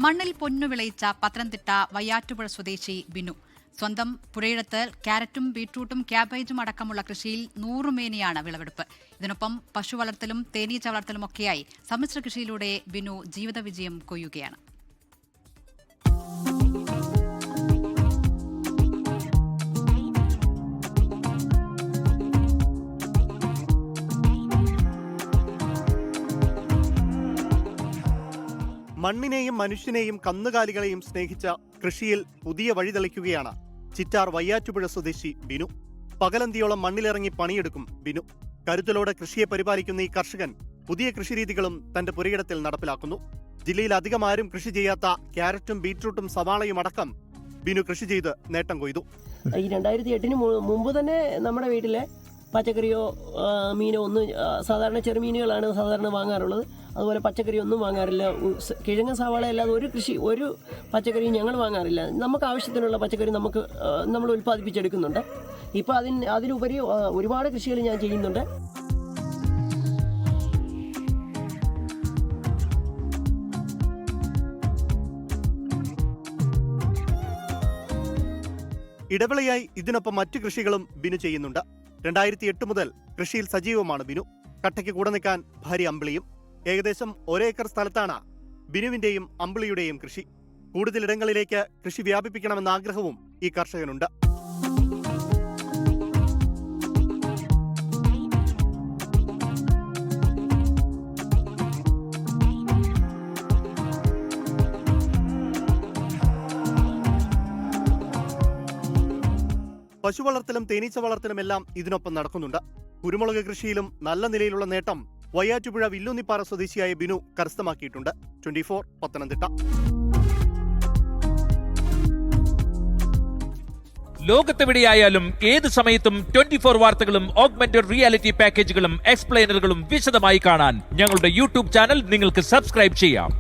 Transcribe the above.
മണ്ണിൽ പൊന്നു വിളയിച്ച പത്തനംതിട്ട വയ്യാറ്റുപുഴ സ്വദേശി ബിനു സ്വന്തം പുരയിടത്ത് ക്യാരറ്റും ബീട്രൂട്ടും ക്യാബേജും അടക്കമുള്ള കൃഷിയിൽ 100 മേനിയാണ് വിളവെടുപ്പ്. ഇതിനൊപ്പം പശു വളർത്തലും തേനീച്ച വളർത്തലുമൊക്കെയായി സമ്മിശ്ര കൃഷിയിലൂടെ ബിനു ജീവിത വിജയം കൊയ്യുകയാണ്. മണ്ണിനെയും മനുഷ്യനെയും കന്നുകാലികളെയും സ്നേഹിച്ച കൃഷിയിൽ പുതിയ വഴി തെളിക്കുകയാണ് ചിറ്റാർ വയ്യാറ്റുപുഴ സ്വദേശി ബിനു. പകലന്തിയോളം മണ്ണിലിറങ്ങി പണിയെടുക്കും ബിനു. കരുതലോടെ കൃഷിയെ പരിപാലിക്കുന്ന ഈ കർഷകൻ പുതിയ കൃഷിരീതികളും തന്റെ പുരയിടത്തിൽ നടപ്പിലാക്കുന്നു. ജില്ലയിൽ അധികം ആരും കൃഷി ചെയ്യാത്ത ക്യാരറ്റും ബീറ്റ്റൂട്ടും സവാളയും അടക്കം ബിനു കൃഷി ചെയ്ത് നേട്ടം കൊയ്തു. ഈ 2008 മുമ്പ് തന്നെ നമ്മുടെ വീട്ടിലെ പച്ചക്കറിയോ മീനോ ഒന്നും, സാധാരണ ചെറുമീനുകളാണ് സാധാരണ വാങ്ങാറുള്ളത്. അതുപോലെ പച്ചക്കറി ഒന്നും വാങ്ങാറില്ല. കിഴങ്ങ് സവാള അല്ലാതെ ഒരു പച്ചക്കറിയും ഞങ്ങൾ വാങ്ങാറില്ല. നമുക്ക് ആവശ്യത്തിനുള്ള പച്ചക്കറി നമ്മൾ ഉൽപ്പാദിപ്പിച്ചെടുക്കുന്നുണ്ട്. ഇപ്പോൾ അതിനുപരി ഒരുപാട് കൃഷികൾ ഞാൻ ചെയ്യുന്നുണ്ട്. ഇടവിളയായി ഇതിനൊപ്പം മറ്റു കൃഷികളും ബിനു ചെയ്യുന്നുണ്ട്. 2008 മുതൽ കൃഷിയിൽ സജീവമാണ് ബിനു. കട്ടയ്ക്ക് കൂടെ നിൽക്കാൻ ഭാര്യ അമ്പിളിയും. ഏകദേശം 1 ഏക്കർ സ്ഥലത്താണ് ബിനുവിന്റെയും അമ്പിളിയുടെയും കൃഷി. കൂടുതൽ ഇടങ്ങളിലേക്ക് കൃഷി വ്യാപിപ്പിക്കണമെന്ന ആഗ്രഹവും ഈ കർഷകനുണ്ട്. പശു വളർത്തലും തേനീച്ച വളർത്തലുമെല്ലാം ഇതിനൊപ്പം നടക്കുന്നുണ്ട്. കുരുമുളക് കൃഷിയിലും നല്ല നിലയിലുള്ള നേട്ടം വയ്യാറ്റുപുഴ വില്ലുന്നിപ്പാറ സ്വദേശിയായ ബിനു കരസ്ഥമാക്കിയിട്ടുണ്ട്. 24 പത്തനംതിട്ട. ലോകത്തെവിടെയായാലും ഏത് സമയത്തും 24 വാർത്തകളും ഓഗ്മെന്റഡ് റിയാലിറ്റി പാക്കേജുകളും എക്സ്പ്ലെയിനറുകളും വിശദമായി കാണാൻ ഞങ്ങളുടെ യൂട്യൂബ് ചാനൽ നിങ്ങൾക്ക് സബ്സ്ക്രൈബ് ചെയ്യാം.